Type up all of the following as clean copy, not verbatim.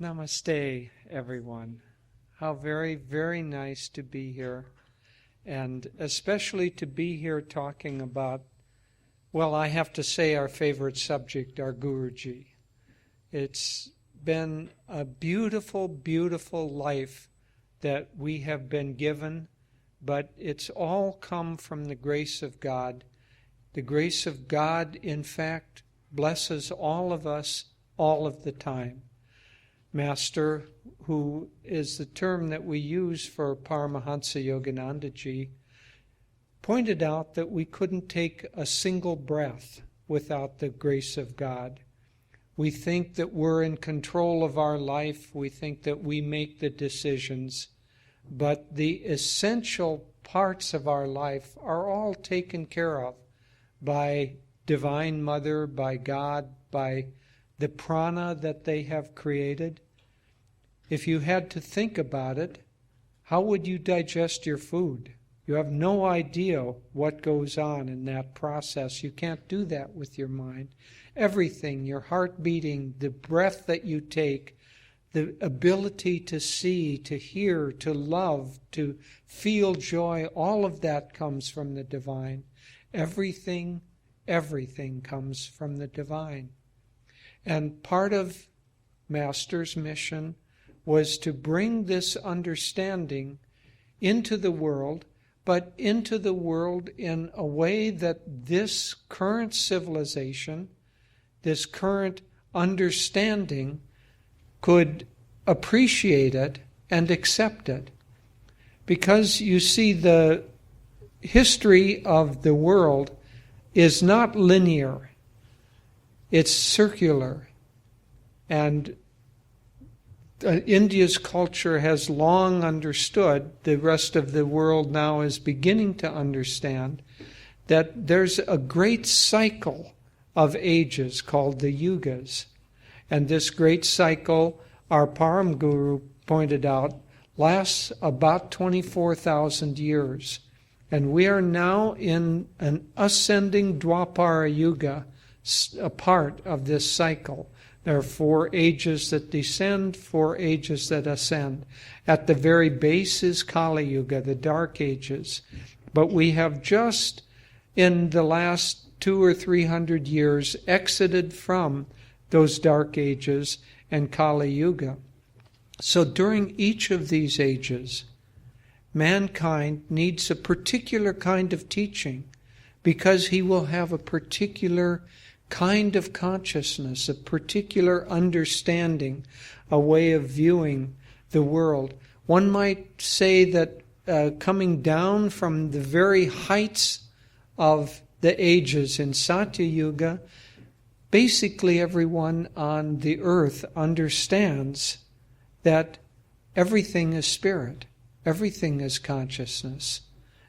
Namaste, everyone. How very, very nice to be here, and especially to be here talking about, well, I have to say our favorite subject, our Guruji. It's been a beautiful, beautiful life that we have been given, but it's all come from the grace of God. The grace of God, in fact, blesses all of us all of the time. Master, who is the term that we use for Paramhansa Yogananda ji, pointed out that we couldn't take a single breath without the grace of God. We think that we're in control of our life. We think that we make the decisions. But the essential parts of our life are all taken care of by Divine Mother, by God, by the prana that they have created. If you had to think about it, how would you digest your food? You have no idea what goes on in that process. You can't do that with your mind. Everything, your heart beating, the breath that you take, the ability to see, to hear, to love, to feel joy, all of that comes from the divine. Everything comes from the divine. And part of Master's mission was to bring this understanding into the world, but into the world in a way that this current civilization, this current understanding, could appreciate it and accept it. Because you see, the history of the world is not linear. It's circular. And India's culture has long understood, the rest of the world now is beginning to understand, that there's a great cycle of ages called the Yugas. And this great cycle, our Param Guru pointed out, lasts about 24,000 years. And we are now in an ascending Dwapara Yuga, a part of this cycle. There are 4 ages that descend, 4 ages that ascend. At the very base is Kali Yuga, the dark ages. But we have just in the last 200 or 300 years exited from those dark ages and Kali Yuga. So during each of these ages, mankind needs a particular kind of teaching because he will have a particular kind of consciousness, a particular understanding, a way of viewing the world. One might say that coming down from the very heights of the ages in Satya Yuga, basically everyone on the earth understands that everything is spirit, everything is consciousness.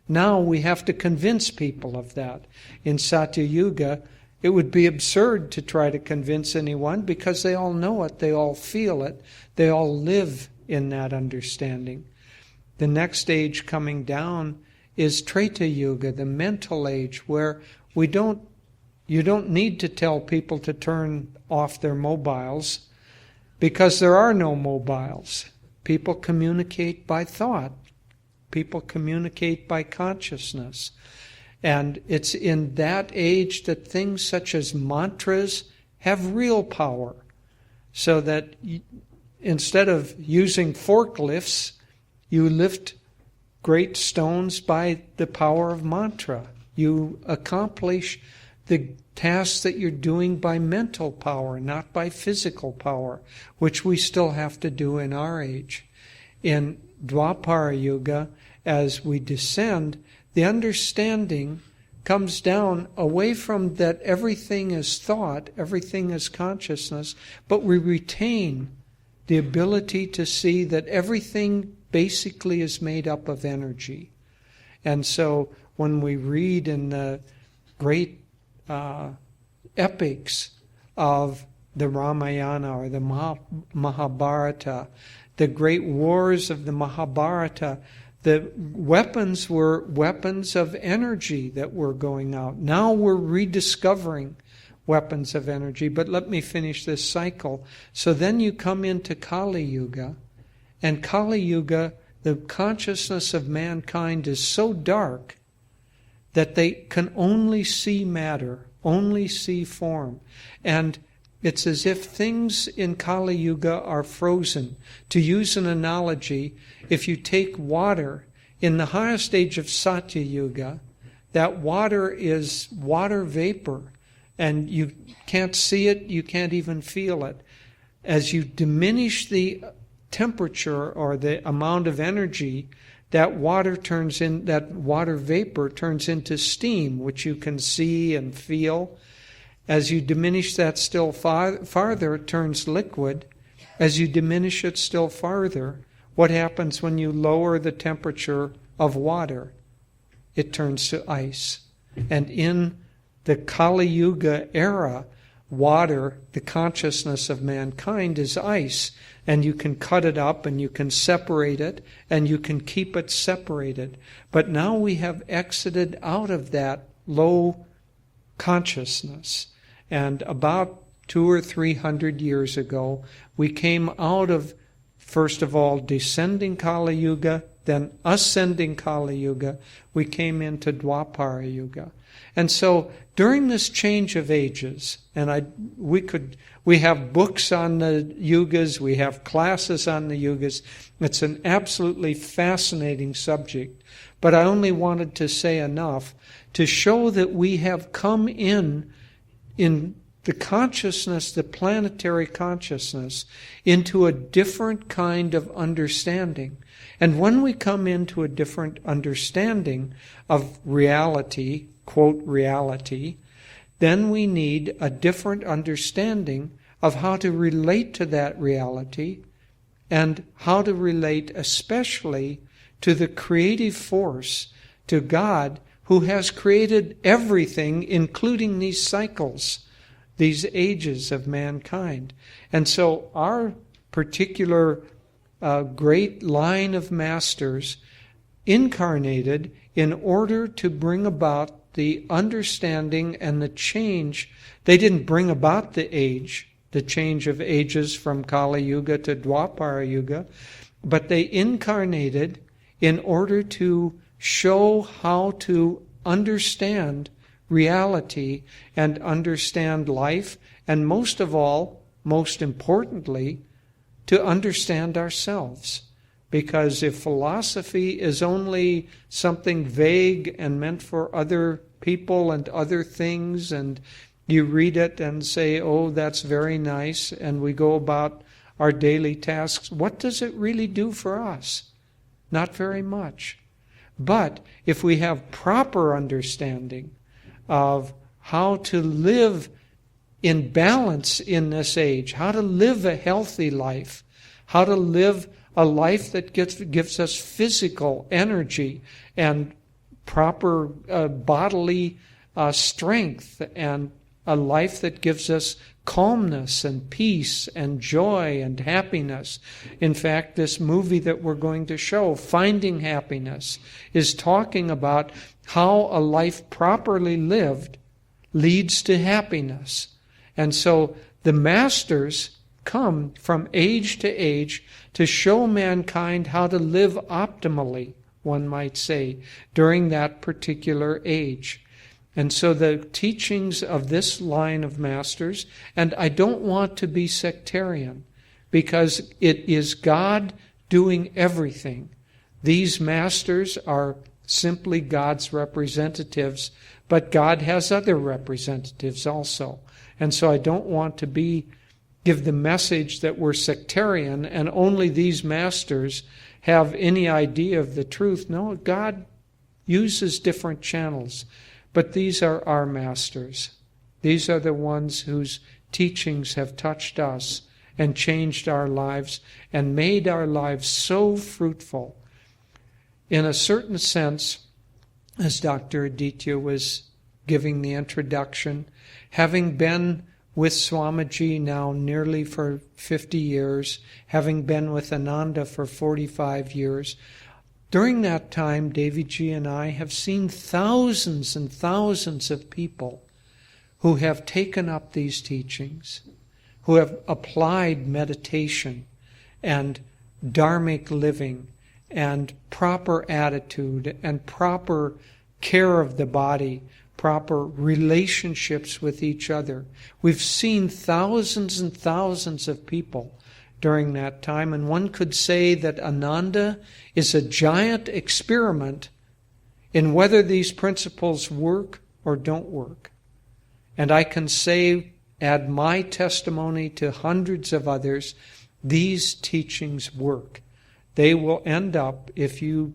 Now we have to convince people of that. In Satya Yuga, it would be absurd to try to convince anyone because they all know it, they all feel it, they all live in that understanding. The next age coming down is Treta Yuga, the mental age, where you don't need to tell people to turn off their mobiles because there are no mobiles. People communicate by thought. People communicate by consciousness. And it's in that age that things such as mantras have real power. So that instead of using forklifts, you lift great stones by the power of mantra. You accomplish the tasks that you're doing by mental power, not by physical power, which we still have to do in our age. In Dwapara Yuga, as we descend, the understanding comes down away from that everything is thought, everything is consciousness, but we retain the ability to see that everything basically is made up of energy. And so when we read in the great epics of the Ramayana or the Mahabharata, the great wars of the Mahabharata, the weapons were weapons of energy that were going out. Now we're rediscovering weapons of energy. But let me finish this cycle. So then you come into Kali Yuga, and Kali Yuga, the consciousness of mankind is so dark that they can only see matter, only see form. And it's as if things in Kali Yuga are frozen. To use an analogy, if you take water, in the highest stage of Satya Yuga, that water is water vapor, and you can't see it, you can't even feel it. As you diminish the temperature or the amount of energy, that water vapor turns into steam, which you can see and feel. As you diminish that still farther, it turns liquid. As you diminish it still farther, what happens when you lower the temperature of water? It turns to ice. And in the Kali Yuga era, water, the consciousness of mankind, is ice. And you can cut it up and you can separate it and you can keep it separated. But now we have exited out of that low consciousness. And about 200 or 300 years ago, we came out of, first of all, descending Kali Yuga, then ascending Kali Yuga. We came into Dwapara Yuga. And so during this change of ages, and we have books on the yugas, we have classes on the yugas. It's an absolutely fascinating subject. But I only wanted to say enough to show that we have come in the consciousness, the planetary consciousness, into a different kind of understanding. And when we come into a different understanding of reality, quote, reality, then we need a different understanding of how to relate to that reality and how to relate especially to the creative force, to God, who has created everything, including these cycles, these ages of mankind. And so our particular great line of masters incarnated in order to bring about the understanding and the change. They didn't bring about the change of ages from Kali Yuga to Dwapara Yuga, but they incarnated in order to show how to understand reality and understand life, and most of all, most importantly, to understand ourselves. Because if philosophy is only something vague and meant for other people and other things, and you read it and say, oh, that's very nice, and we go about our daily tasks, what does it really do for us? Not very much. But if we have proper understanding of how to live in balance in this age, how to live a healthy life, how to live a life that gives us physical energy and proper bodily strength, and a life that gives us calmness and peace and joy and happiness. In fact, this movie that we're going to show, Finding Happiness, is talking about how a life properly lived leads to happiness. And so the masters come from age to age to show mankind how to live optimally, one might say, during that particular age. And so the teachings of this line of masters, and I don't want to be sectarian, because it is God doing everything. These masters are simply God's representatives, but God has other representatives also. And so I don't want to give the message that we're sectarian and only these masters have any idea of the truth. No, God uses different channels. But these are our masters. These are the ones whose teachings have touched us and changed our lives and made our lives so fruitful. In a certain sense, as Dr. Aditya was giving the introduction, having been with Swamiji now nearly for 50 years, having been with Ananda for 45 years, during that time, Daviji and I have seen thousands and thousands of people who have taken up these teachings, who have applied meditation and dharmic living and proper attitude and proper care of the body, proper relationships with each other. We've seen thousands and thousands of people during that time, and one could say that Ananda is a giant experiment in whether these principles work or don't work. And I can say, add my testimony to hundreds of others, these teachings work. They will end up, if you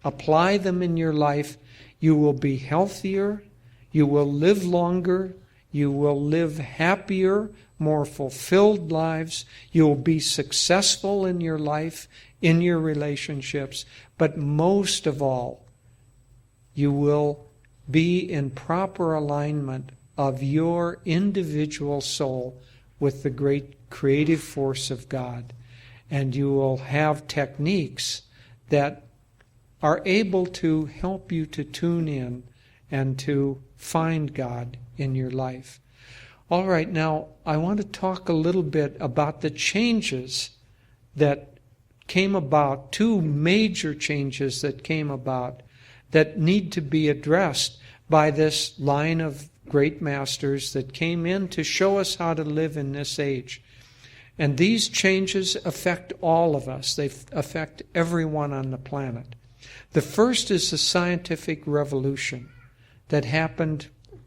apply them in your life, you will be healthier, you will live longer, you will live happier, more fulfilled lives, you will be successful in your life, in your relationships, but most of all, you will be in proper alignment of your individual soul with the great creative force of God. And you will have techniques that are able to help you to tune in and to find God in your life. All right, now I want to talk a little bit about the changes that came about, two major changes that came about that need to be addressed by this line of great masters that came in to show us how to live in this age. And these changes affect all of us. They affect everyone on the planet. The first is the scientific revolution that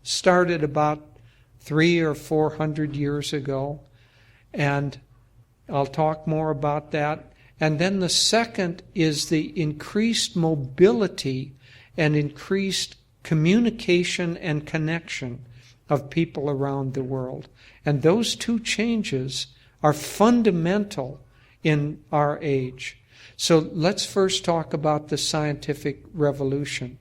started about 300 or 400 years ago. And I'll talk more about that. And then the second is the increased mobility and increased communication and connection of people around the world. And those two changes are fundamental in our age. So let's first talk about the scientific revolution.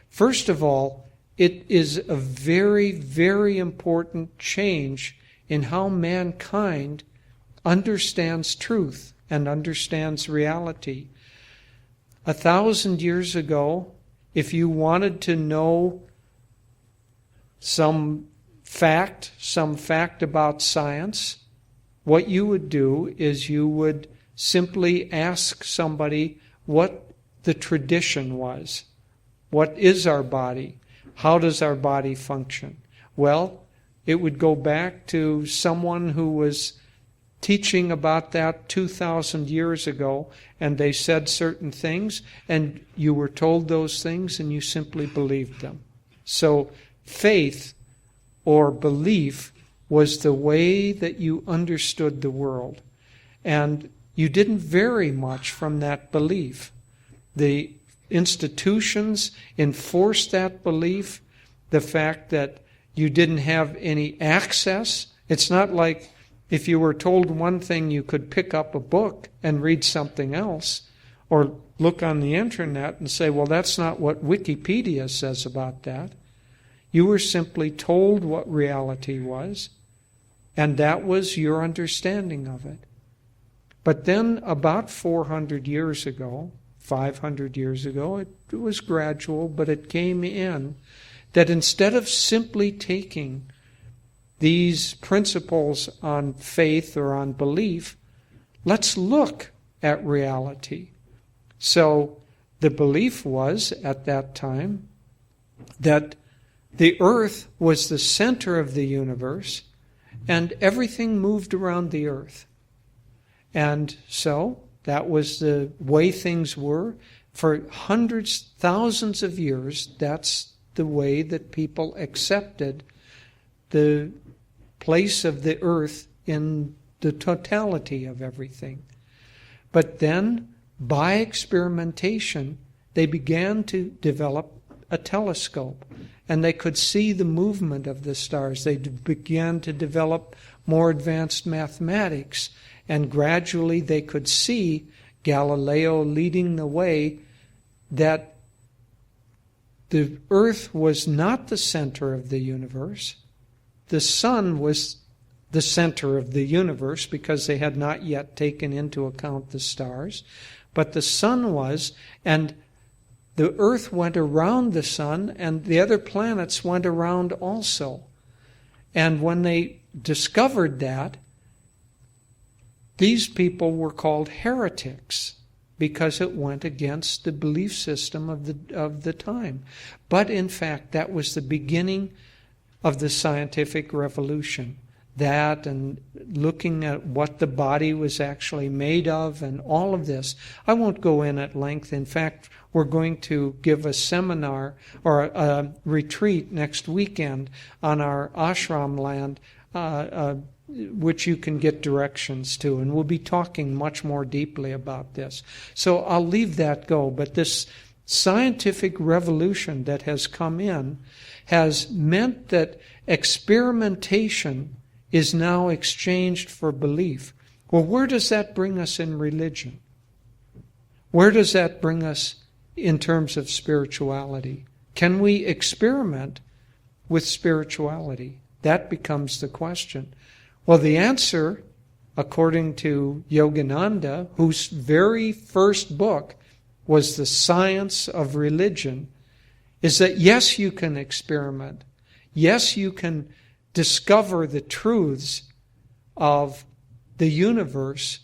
First of all, it is a very, very important change in how mankind understands truth and understands reality. 1,000 years ago, if you wanted to know some fact about science, what you would do is you would simply ask somebody what the tradition was. What is our body? How does our body function? Well, it would go back to someone who was teaching about that 2,000 years ago, and they said certain things, and you were told those things, and you simply believed them. So faith or belief was the way that you understood the world, and you didn't vary much from that belief. The institutions enforced that belief, the fact that you didn't have any access. It's not like if you were told one thing, you could pick up a book and read something else, or look on the internet and say, well, that's not what Wikipedia says about that. You were simply told what reality was, and that was your understanding of it. But then about 400 years ago, 500 years ago, it was gradual, but it came in that instead of simply taking these principles on faith or on belief, let's look at reality. So the belief was at that time that the earth was the center of the universe and everything moved around the earth. And so that was the way things were. For hundreds, thousands of years, that's the way that people accepted the place of the earth in the totality of everything. But then, by experimentation, they began to develop a telescope, and they could see the movement of the stars. They began to develop more advanced mathematics, and gradually they could see, Galileo leading the way, that the earth was not the center of the universe. The sun was the center of the universe because they had not yet taken into account the stars. But the sun was, and the earth went around the sun, and the other planets went around also. And when they discovered that, these people were called heretics because it went against the belief system of the time. But in fact, that was the beginning of the scientific revolution. That and looking at what the body was actually made of and all of this. I won't go in at length. In fact, we're going to give a seminar or a retreat next weekend on our ashram land, which you can get directions to. And we'll be talking much more deeply about this. So I'll leave that go. But this scientific revolution that has come in has meant that experimentation is now exchanged for belief. Well, where does that bring us in religion? Where does that bring us in terms of spirituality? Can we experiment with spirituality? That becomes the question. Well, the answer, according to Yogananda, whose very first book was The Science of Religion, is that yes, you can experiment. Yes, you can discover the truths of the universe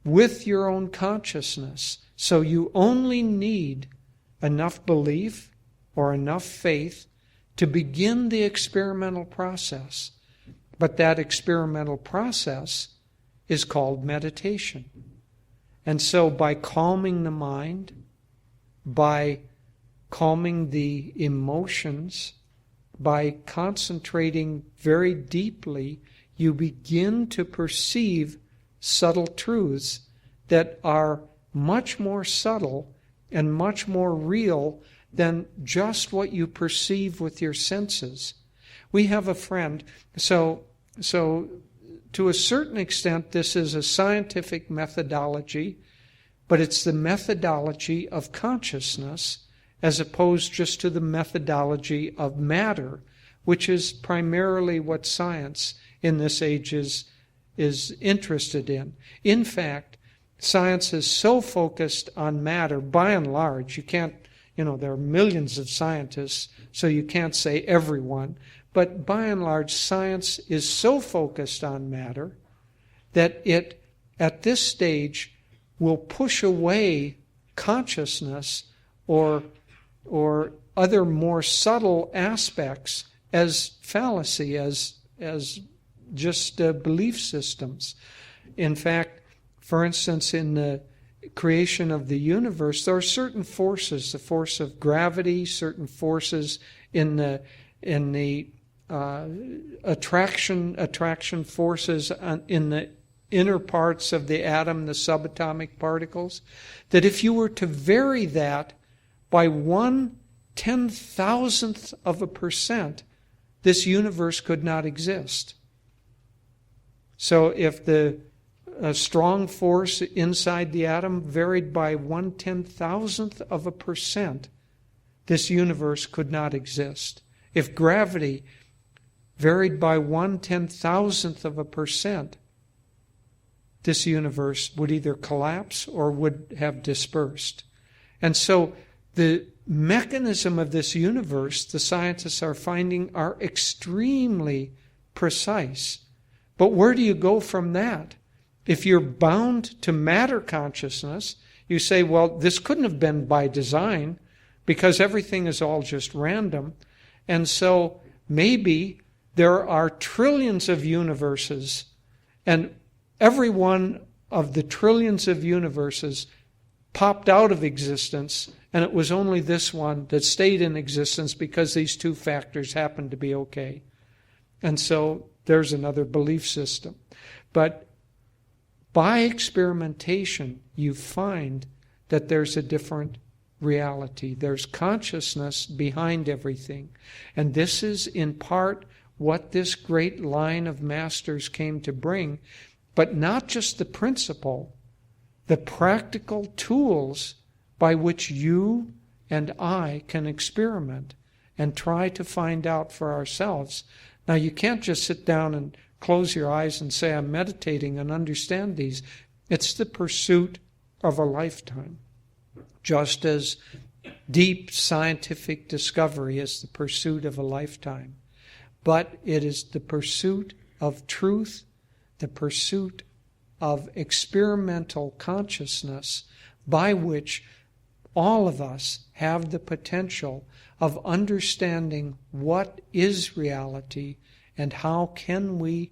with your own consciousness. So you only need enough belief or enough faith to begin the experimental process. But that experimental process is called meditation. And so by calming the mind, by calming the emotions, by concentrating very deeply, you begin to perceive subtle truths that are much more subtle and much more real than just what you perceive with your senses. We have a friend, so to a certain extent this is a scientific methodology, but it's the methodology of consciousness as opposed just to the methodology of matter, which is primarily what science in this age is interested in. In fact, science is so focused on matter, by and large, you can't, there are millions of scientists, so you can't say everyone, but by and large, science is so focused on matter that it, at this stage, will push away consciousness or other more subtle aspects as fallacy, as just belief systems. In fact, for instance, in the creation of the universe, there are certain forces, the force of gravity, certain forces in the attraction forces in the inner parts of the atom, the subatomic particles, that if you were to vary that by 1/10,000th%, this universe could not exist. So if a strong force inside the atom varied by 1/10,000th%, this universe could not exist. If gravity varied by 1/10,000th%, this universe would either collapse or would have dispersed. And so the mechanism of this universe, the scientists are finding, are extremely precise. But where do you go from that? If you're bound to matter consciousness, you say, well, this couldn't have been by design because everything is all just random. And so maybe there are trillions of universes, and every one of the trillions of universes popped out of existence, and it was only this one that stayed in existence because these two factors happened to be okay. And so there's another belief system. But by experimentation, you find that there's a different reality. There's consciousness behind everything. And this is in part what this great line of masters came to bring, but not just the principle, the practical tools by which you and I can experiment and try to find out for ourselves. Now, you can't just sit down and close your eyes and say, I'm meditating and understand these. It's the pursuit of a lifetime, just as deep scientific discovery is the pursuit of a lifetime. but it is the pursuit of truth, the pursuit of experimental consciousness by which all of us have the potential of understanding what is reality and how can we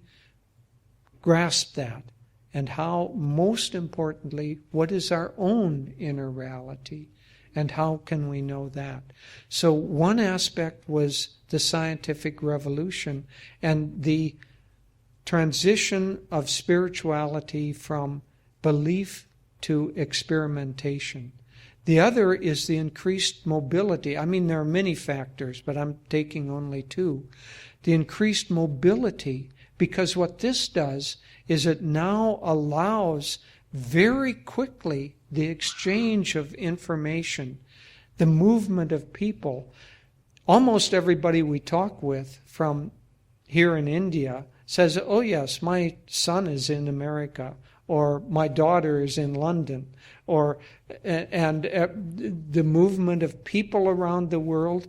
grasp that, and how, most importantly, what is our own inner reality and how can we know that. So one aspect was the scientific revolution and the transition of spirituality from belief to experimentation. The other is the increased mobility. I mean, there are many factors, but I'm taking only two. The increased mobility, because what this does is it now allows very quickly the exchange of information, the movement of people. Almost everybody we talk with from here in India says, oh yes, my son is in America, or my daughter is in London, and the movement of people around the world.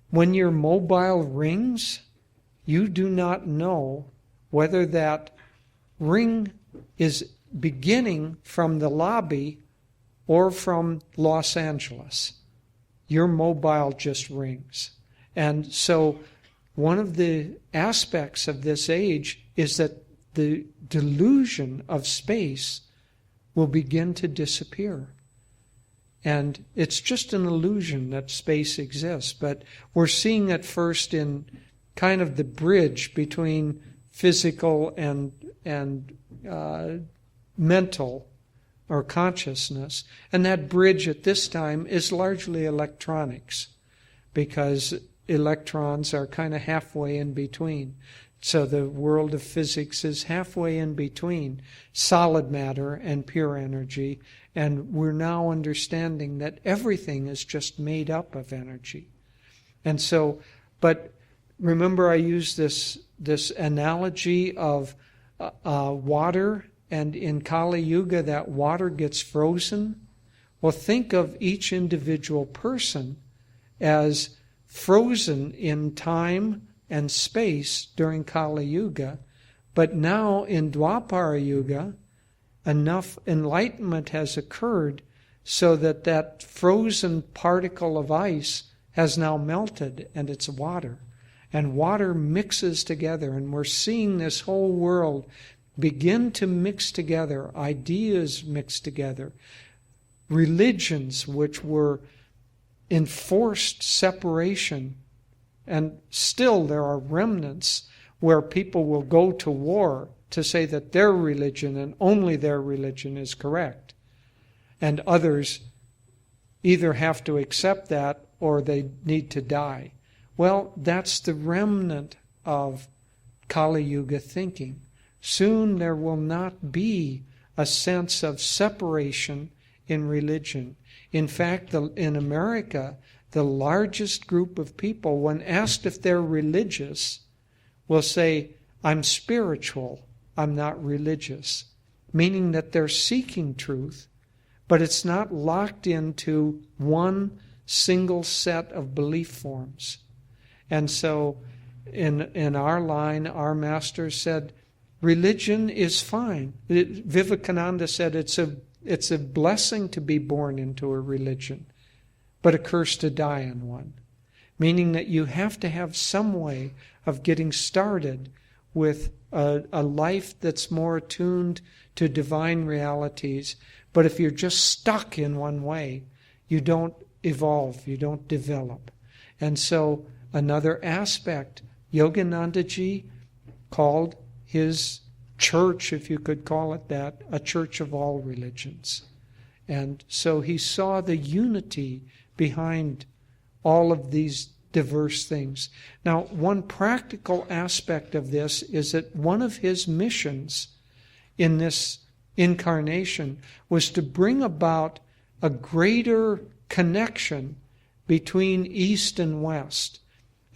When your mobile rings, you do not know whether that ring is beginning from the lobby or from Los Angeles. Your mobile just rings. And so one of the aspects of this age is that the delusion of space will begin to disappear. And it's just an illusion that space exists, but we're seeing it first in kind of the bridge between physical and mental or consciousness. And that bridge at this time is largely electronics, because electrons are kind of halfway in between. So the world of physics is halfway in between solid matter and pure energy, and we're now understanding that everything is just made up of energy. And so, but remember I used this analogy of water, and in Kali Yuga that water gets frozen. Well, think of each individual person as frozen in time and space during Kali Yuga, but now in Dwapara Yuga, enough enlightenment has occurred so that that frozen particle of ice has now melted and it's water. And water mixes together, and we're seeing this whole world begin to mix together, ideas mix together, religions which were enforced separation. And still there are remnants where people will go to war to say that their religion and only their religion is correct. And others either have to accept that or they need to die. Well, that's the remnant of Kali Yuga thinking. Soon there will not be a sense of separation in religion. In fact, in America, the largest group of people, when asked if they're religious, will say, I'm spiritual, I'm not religious. Meaning that they're seeking truth, but it's not locked into one single set of belief forms. And so in our line, our master said, religion is fine. Vivekananda said it's a blessing to be born into a religion, but a curse to die in one. Meaning that you have to have some way of getting started with a life that's more attuned to divine realities. But if you're just stuck in one way, you don't evolve, you don't develop. And so another aspect, Yoganandaji called his church, if you could call it that, a church of all religions. And so he saw the unity behind all of these diverse things. Now, one practical aspect of this is that one of his missions in this incarnation was to bring about a greater connection between East and West,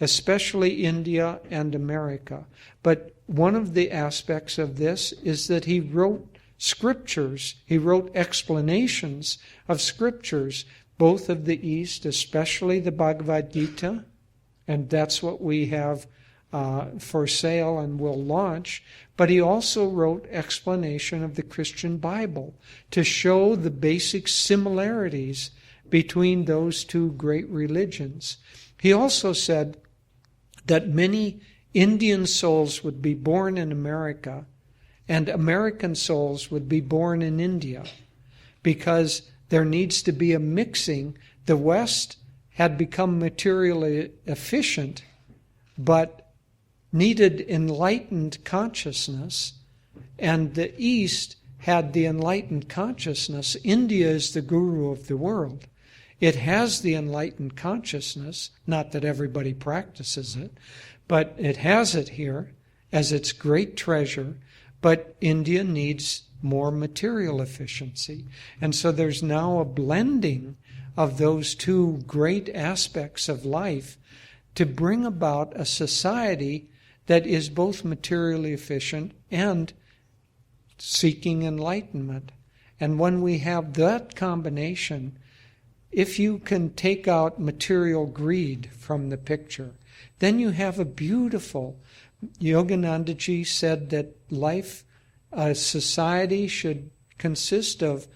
especially India and America. But one of the aspects of this is that he wrote scriptures, he wrote explanations of scriptures, both of the East, especially the Bhagavad Gita, and that's what we have for sale and will launch, but he also wrote explanation of the Christian Bible to show the basic similarities between those two great religions. He also said that many Indian souls would be born in America and American souls would be born in India, because there needs to be a mixing. The West had become materially efficient, but needed enlightened consciousness, and the East had the enlightened consciousness. India is the guru of the world. It has the enlightened consciousness, not that everybody practices it, but it has it here as its great treasure, but India needs more material efficiency. And so there's now a blending of those two great aspects of life to bring about a society that is both materially efficient and seeking enlightenment. And when we have that combination, if you can take out material greed from the picture, then you have a beautiful... Yogananda ji said that life, society should consist of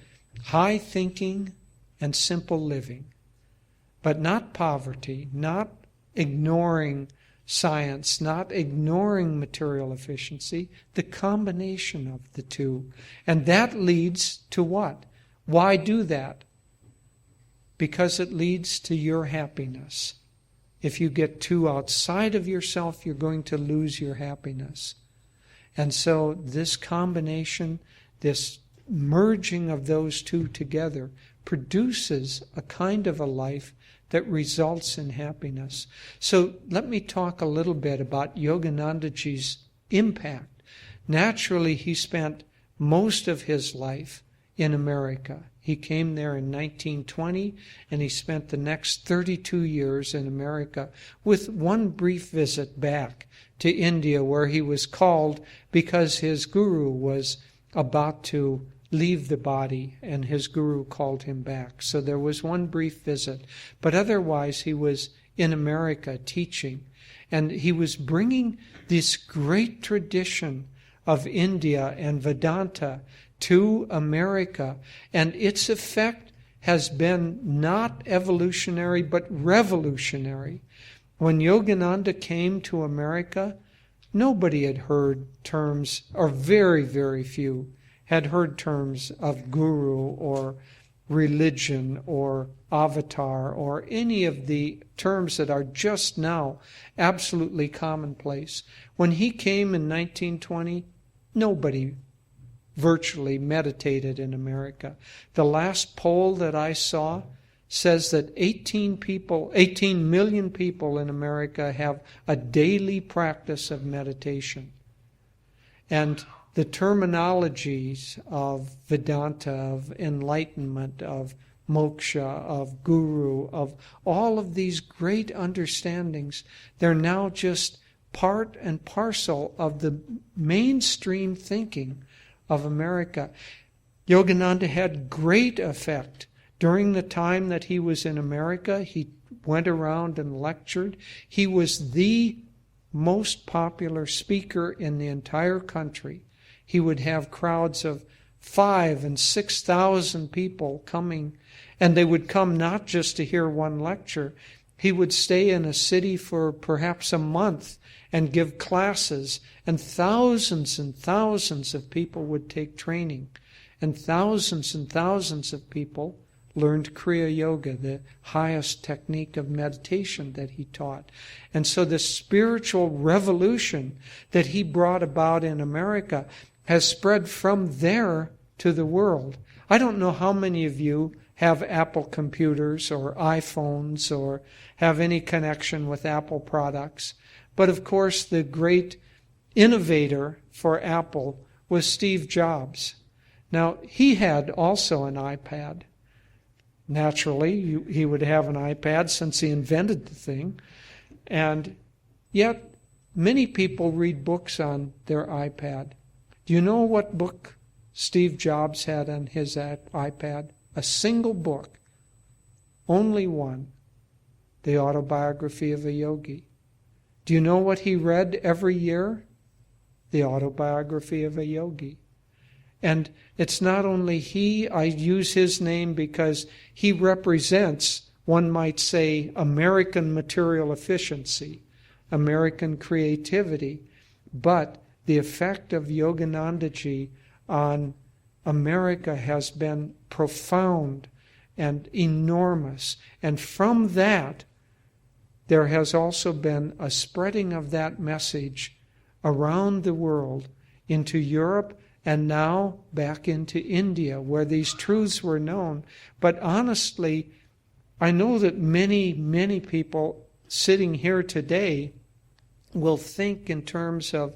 high thinking and simple living, but not poverty, not ignoring science, not ignoring material efficiency, the combination of the two. And that leads to what? Why do that? Because it leads to your happiness. If you get too outside of yourself, you're going to lose your happiness. And so this combination, this merging of those two together, produces a kind of a life that results in happiness. So let me talk a little bit about Yoganandaji's impact. Naturally, he spent most of his life in America. He came there in 1920, and he spent the next 32 years in America, with one brief visit back to India, where he was called because his guru was about to leave the body, and his guru called him back. So there was one brief visit. But otherwise, he was in America teaching, and he was bringing this great tradition of India and Vedanta to America, and its effect has been not evolutionary but revolutionary. When Yogananda came to America, nobody had heard terms, or very, very few had heard terms of guru or religion or avatar or any of the terms that are just now absolutely commonplace. When he came in 1920, nobody virtually meditated in America. The last poll that I saw says that 18 million people in America have a daily practice of meditation. And the terminologies of Vedanta, of enlightenment, of moksha, of guru, of all of these great understandings, they're now just part and parcel of the mainstream thinking of America. Yogananda had great effect. During the time that he was in America, he went around and lectured. He was the most popular speaker in the entire country. He would have crowds of 5,000 and 6,000 people coming, and they would come not just to hear one lecture. He would stay in a city for perhaps a month and give classes, and thousands of people would take training, and thousands of people learned Kriya Yoga, the highest technique of meditation that he taught. And so the spiritual revolution that he brought about in America has spread from there to the world. I don't know how many of you have Apple computers or iPhones or have any connection with Apple products. But of course, the great innovator for Apple was Steve Jobs. Now, he had also an iPad. Naturally, he would have an iPad since he invented the thing. And yet, many people read books on their iPad. Do you know what book Steve Jobs had on his iPad? A single book. Only one. The Autobiography of a Yogi. Do you know what he read every year? The autobiography of a yogi. And it's not only he, I use his name because he represents, one might say, American material efficiency, American creativity, but the effect of Yoganandaji on America has been profound and enormous. And from that, there has also been a spreading of that message around the world into Europe and now back into India, where these truths were known. But honestly, I know that many, many people sitting here today will think in terms of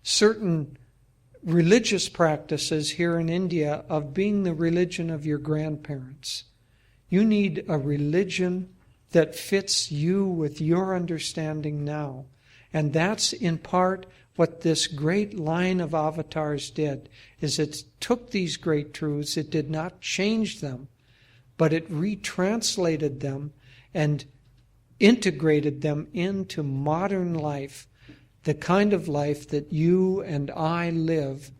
certain religious practices here in India of being the religion of your grandparents. You need a religion that fits you with your understanding now. And that's in part what this great line of avatars did, is it took these great truths, it did not change them, but it retranslated them and integrated them into modern life, the kind of life that you and I live.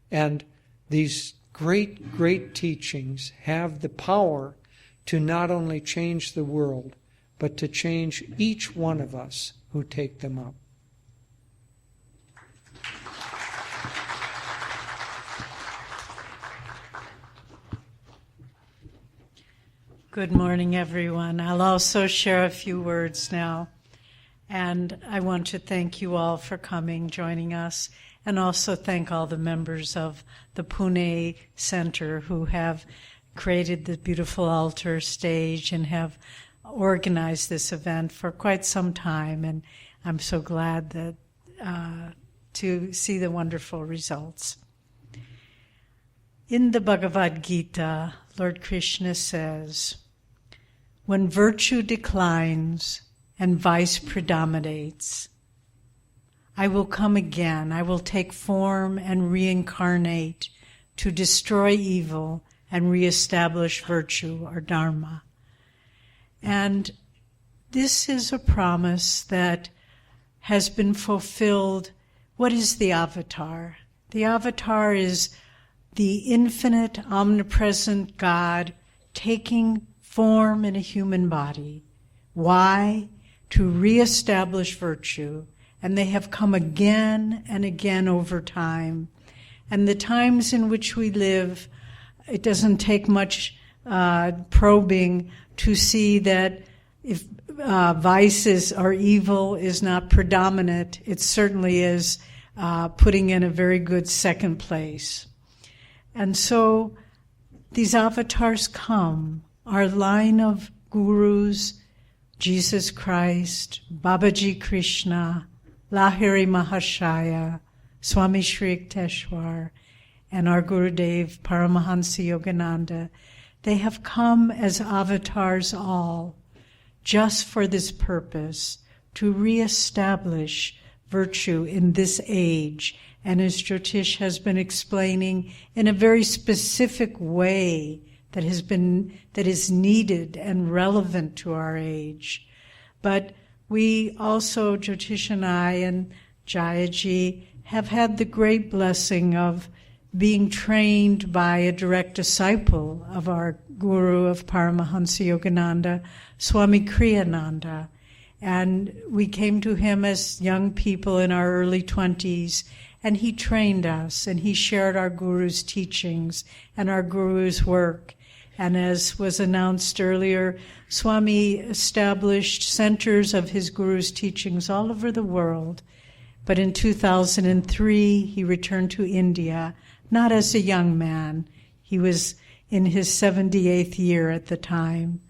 And these great, great teachings have the power to not only change the world, but to change each one of us who take them up. Good morning, everyone. I'll also share a few words now. And I want to thank you all for coming, joining us, and also thank all the members of the Pune Center who have created the beautiful altar stage and have organized this event for quite some time. And I'm so glad that to see the wonderful results. In the Bhagavad Gita, Lord Krishna says, "When virtue declines and vice predominates, I will come again. I will take form and reincarnate to destroy evil and reestablish virtue or dharma." And this is a promise that has been fulfilled. What is the avatar? The avatar is the infinite, omnipresent God taking form in a human body. Why? To reestablish virtue. And they have come again and again over time. And the times in which we live, it doesn't take much probing to see that if vice or evil is not predominant, it certainly is putting in a very good second place. And so these avatars come, our line of gurus, Jesus Christ, Babaji Krishna, Lahiri Mahasaya, Swami Kriyananda, and our Gurudev, Paramhansa Yogananda. They have come as avatars all, just for this purpose, to reestablish virtue in this age. And as Jyotish has been explaining, in a very specific way that is needed and relevant to our age. But we also, Jyotish and I and Jayaji, have had the great blessing of being trained by a direct disciple of our guru of Paramhansa Yogananda, Swami Kriyananda. And we came to him as young people in our early 20s, and he trained us, and he shared our guru's teachings and our guru's work. And as was announced earlier, Swami established centers of his guru's teachings all over the world. But in 2003, he returned to India, not as a young man. He was in his 78th year at the time.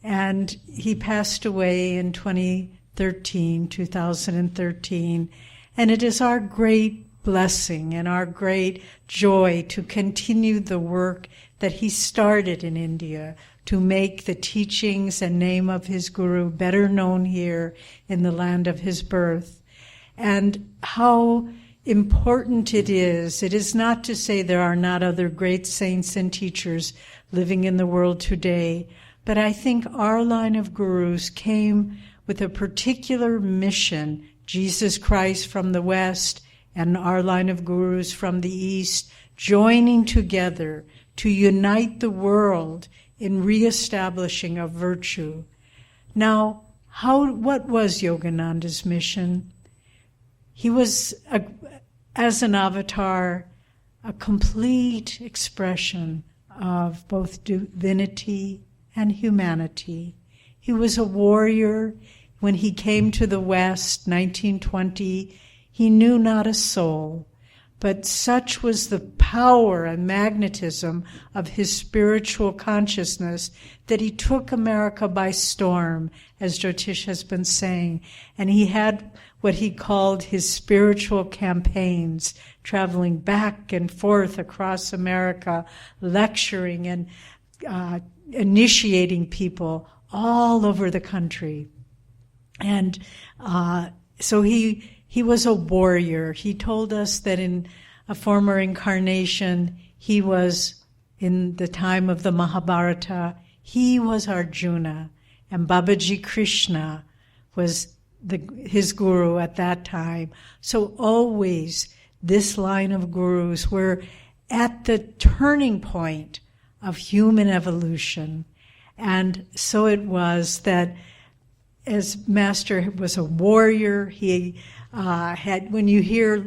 And he passed away in 2013. And it is our great blessing and our great joy to continue the work that he started in India, to make the teachings and name of his guru better known here in the land of his birth. And how important it is not to say there are not other great saints and teachers living in the world today, but I think our line of gurus came with a particular mission, Jesus Christ from the West and our line of gurus from the East, joining together to unite the world in reestablishing of virtue. Now, what was Yogananda's mission? He was, as an avatar, a complete expression of both divinity and humanity. He was a warrior. When he came to the West, 1920, he knew not a soul, but such was the power and magnetism of his spiritual consciousness that he took America by storm, as Jyotish has been saying, and he had what he called his spiritual campaigns, traveling back and forth across America, lecturing and initiating people all over the country. And so he was a warrior. He told us that in a former incarnation, he was, in the time of the Mahabharata, he was Arjuna, and Babaji Krishna was his guru at that time. So always this line of gurus were at the turning point of human evolution. And so it was that as Master was a warrior, he had, when you hear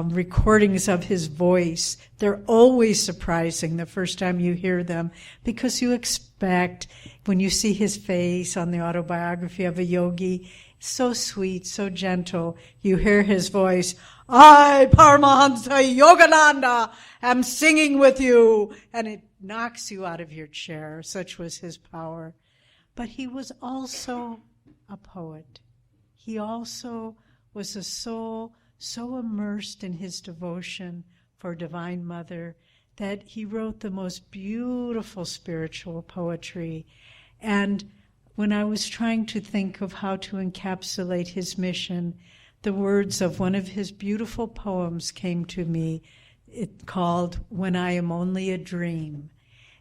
recordings of his voice, they're always surprising the first time you hear them, because you expect, when you see his face on the autobiography of a yogi, so sweet, so gentle, you hear his voice, I, Paramhansa Yogananda, am singing with you, and it knocks you out of your chair. Such was his power. But he was also a poet. He also was a soul so immersed in his devotion for Divine Mother that he wrote the most beautiful spiritual poetry. And when I was trying to think of how to encapsulate his mission, the words of one of his beautiful poems came to me. It called When I Am Only a Dream.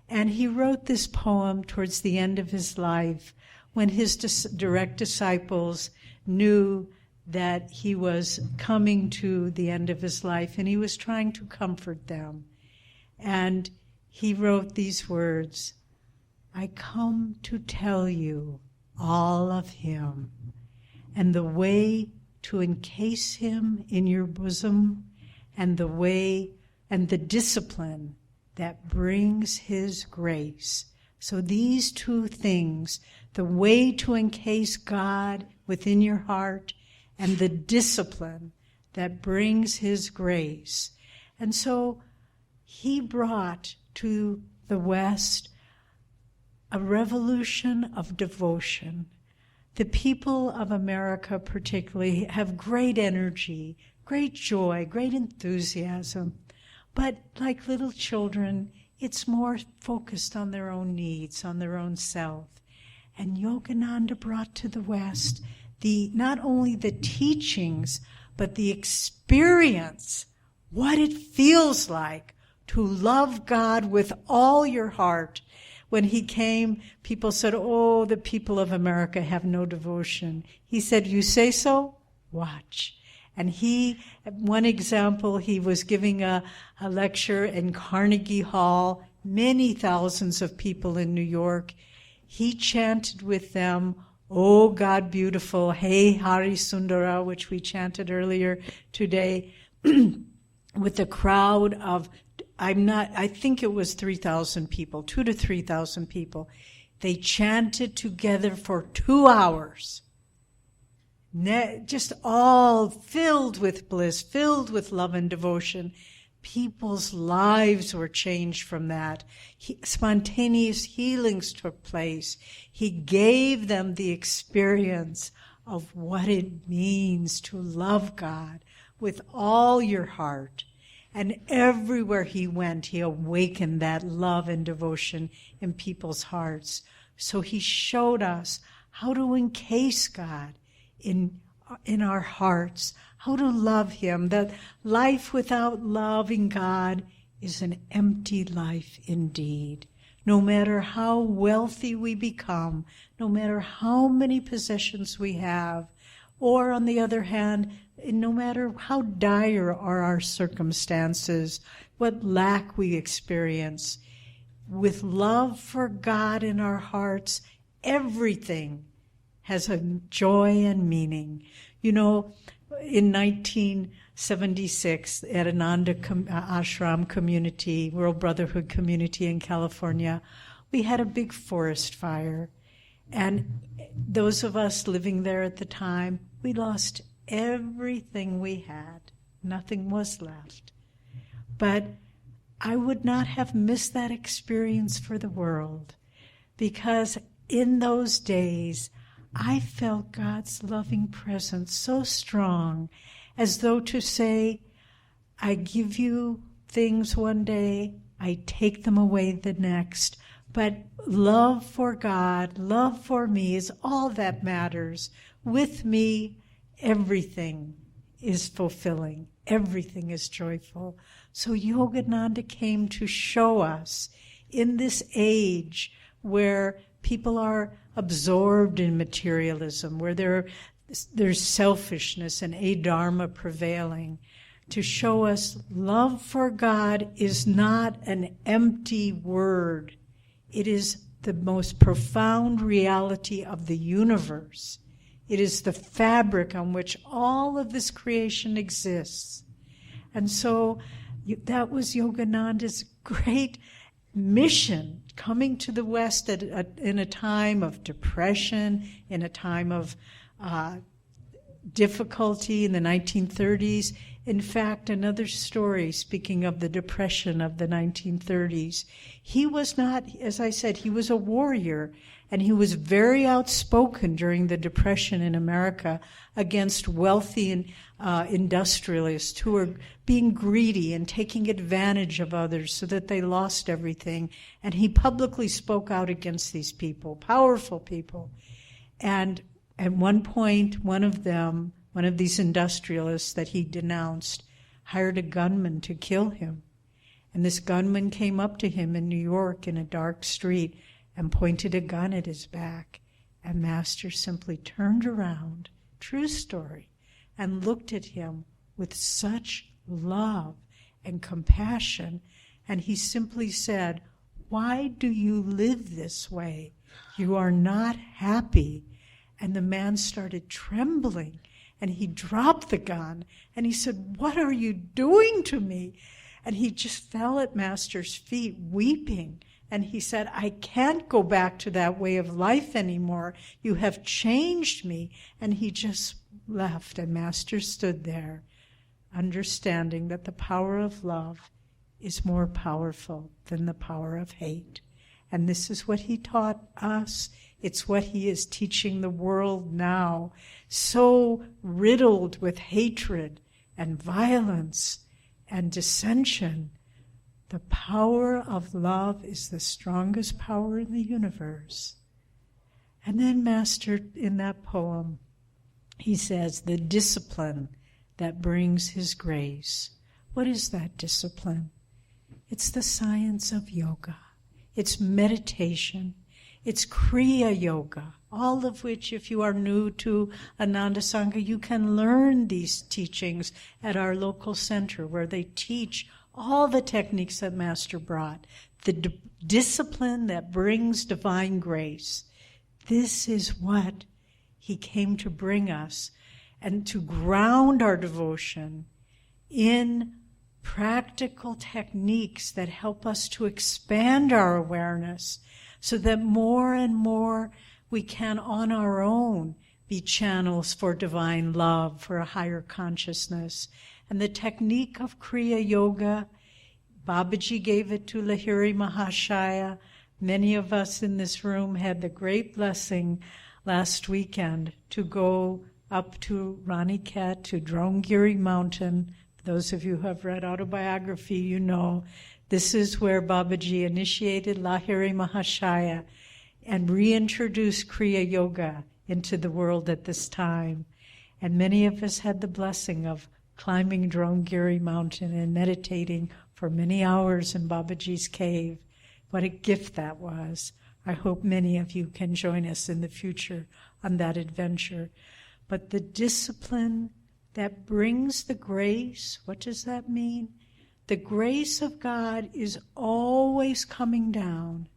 And he wrote this poem towards the end of his life, when his direct disciples knew that he was coming to the end of his life, and he was trying to comfort them. And he wrote these words, I come to tell you all of him, and the way to encase him in your bosom, and the way and the discipline that brings his grace. So these two things, the way to encase God within your heart and the discipline that brings his grace. And so he brought to the West a revolution of devotion. The people of America particularly have great energy, great joy, great enthusiasm. But like little children, it's more focused on their own needs, on their own self. And Yogananda brought to the West not only the teachings, but the experience, what it feels like to love God with all your heart. When he came, people said, oh, the people of America have no devotion. He said, you say so? Watch. And one example, he was giving a lecture in Carnegie Hall, many thousands of people in New York. He chanted with them, Oh God beautiful, Hey Hari Sundara, which we chanted earlier today, with a crowd of, I think it was 3,000 people, 2,000 to 3,000 people. They chanted together for 2 hours. Just all filled with bliss, filled with love and devotion. People's lives were changed from that. Spontaneous healings took place. He gave them the experience of what it means to love God with all your heart. And everywhere he went, he awakened that love and devotion in people's hearts. So he showed us how to encase God in our hearts, how to love him, that life without loving God is an empty life indeed. no matter how wealthy we become, no matter how many possessions we have, or on the other hand, no matter how dire are our circumstances, what lack we experience, with love for God in our hearts, everything has a joy and meaning. You know, in 1976, at Ananda Ashram community, World Brotherhood community in California, we had a big forest fire. And those of us living there at the time, we lost everything we had. Nothing was left. But I would not have missed that experience for the world, because in those days, I felt God's loving presence so strong, as though to say, I give you things one day, I take them away the next, but love for God, love for me is all that matters. With me, everything is fulfilling, everything is joyful. So Yogananda came to show us in this age where people are absorbed in materialism, where there's selfishness and adharma prevailing, to show us love for God is not an empty word. It is the most profound reality of the universe. It is the fabric on which all of this creation exists. And so that was Yogananda's great mission, coming to the West in a time of depression, in a time of difficulty in the 1930s. In fact, another story, speaking of the depression of the 1930s, he was not, as I said, he was a warrior, and he was very outspoken during the Depression in America against wealthy industrialists who were being greedy and taking advantage of others so that they lost everything. And he publicly spoke out against these people, powerful people. And at one point, one of these industrialists that he denounced, hired a gunman to kill him. And this gunman came up to him in New York in a dark street and pointed a gun at his back. And Master simply turned around, true story, and looked at him with such love and compassion. And he simply said, "Why do you live this way? You are not happy." And the man started trembling, and he dropped the gun, and he said, "What are you doing to me?" And he just fell at Master's feet, weeping. And he said, "I can't go back to that way of life anymore. You have changed me." And he just left, and Master stood there, understanding that the power of love is more powerful than the power of hate. And this is what he taught us. It's what he is teaching the world now, so riddled with hatred and violence and dissension. The power of love is the strongest power in the universe. And then Master, in that poem, he says, the discipline that brings his grace. What is that discipline? It's the science of yoga. It's meditation. It's Kriya Yoga, all of which, if you are new to Ananda Sangha, you can learn these teachings at our local center where they teach all the techniques that Master brought, the discipline that brings divine grace. This is what he came to bring us, and to ground our devotion in practical techniques that help us to expand our awareness so that more and more we can on our own be channels for divine love, for a higher consciousness. And the technique of Kriya Yoga, Babaji gave it to Lahiri Mahasaya. Many of us in this room had the great blessing last weekend to go up to Raniket, to Drongiri Mountain. Those of you who have read autobiography, you know this is where Babaji initiated Lahiri Mahasaya and reintroduced Kriya Yoga into the world at this time. And many of us had the blessing of climbing Drongiri Mountain and meditating for many hours in Babaji's cave. What a gift that was. I hope many of you can join us in the future on that adventure. But the discipline that brings the grace, what does that mean? The grace of God is always coming down.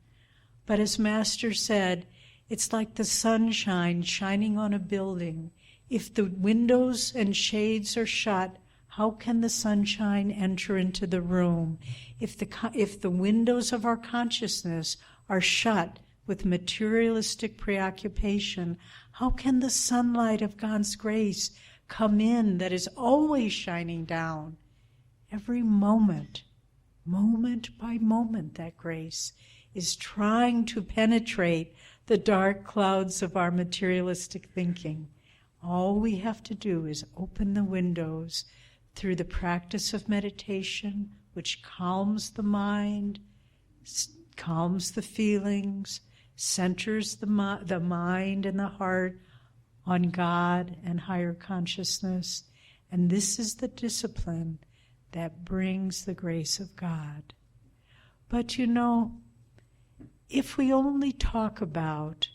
But as Master said, it's like the sunshine shining on a building. If the windows and shades are shut, how can the sunshine enter into the room? If the windows of our consciousness are shut with materialistic preoccupation, how can the sunlight of God's grace come in that is always shining down? Every moment, moment by moment, that grace is trying to penetrate the dark clouds of our materialistic thinking. All we have to do is open the windows through the practice of meditation, which calms the mind, calms the feelings, centers the mind and the heart on God and higher consciousness. And this is the discipline that brings the grace of God. But you know, if we only talk about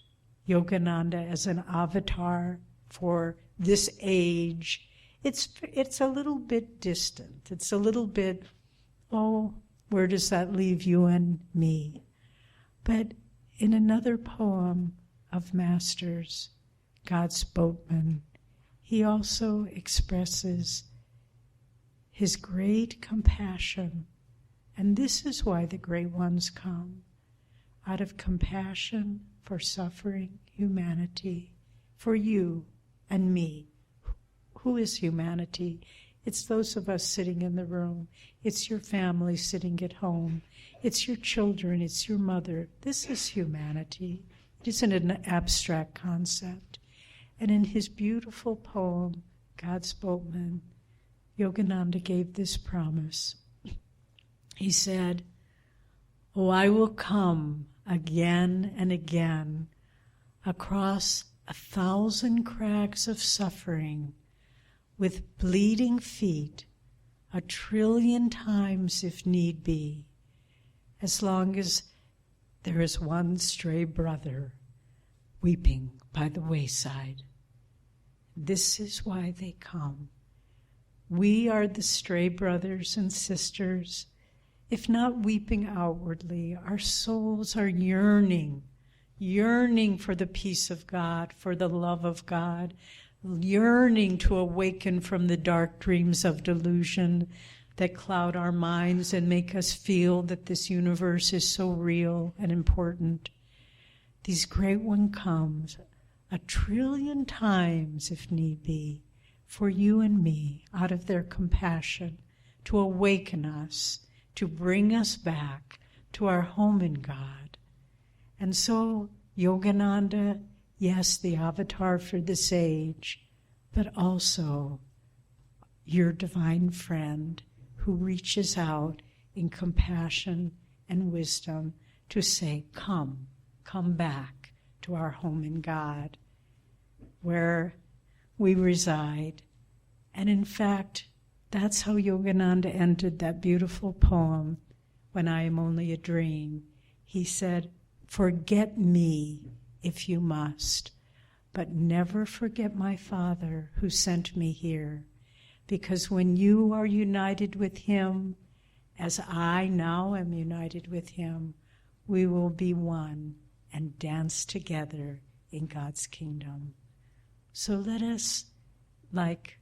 Yogananda as an avatar for this age, it's a little bit distant. It's a little bit, oh, where does that leave you and me? But in another poem of Master's, God's Boatman, he also expresses his great compassion. And this is why the great ones come, out of compassion for suffering humanity, for you and me. Who is humanity? It's those of us sitting in the room. It's your family sitting at home. It's your children. It's your mother. This is humanity. It isn't an abstract concept. And in his beautiful poem, God's Boatman, Yogananda gave this promise. He said, "Oh, I will come again and again across 1,000 crags of suffering with bleeding feet 1,000,000,000 times if need be, as long as there is one stray brother weeping by the wayside." This is why they come. We are the stray brothers and sisters. If not weeping outwardly, our souls are yearning for the peace of God, for the love of God, yearning to awaken from the dark dreams of delusion that cloud our minds and make us feel that this universe is so real and important. These great one comes 1,000,000,000,000 times, if need be, for you and me, out of their compassion, to awaken us, to bring us back to our home in God. And so Yogananda, yes, the avatar for this age, but also your divine friend who reaches out in compassion and wisdom to say, come back to our home in God, where we reside. And in fact, that's how Yogananda ended that beautiful poem, When I Am Only a Dream. He said, "Forget me if you must, but never forget my Father who sent me here, because when you are united with him, as I now am united with him, we will be one and dance together in God's kingdom." So let us, like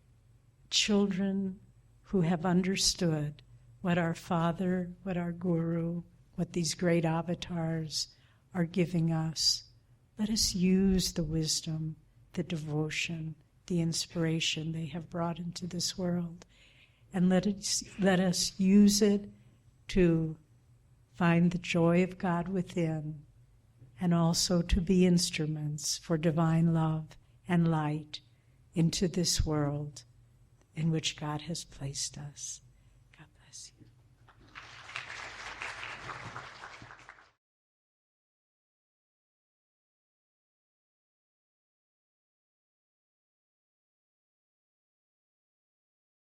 children who have understood what our Father, what our Guru, what these great avatars are giving us, let us use the wisdom, the devotion, the inspiration they have brought into this world, and let us use it to find the joy of God within, and also to be instruments for divine love and light into this world in which God has placed us.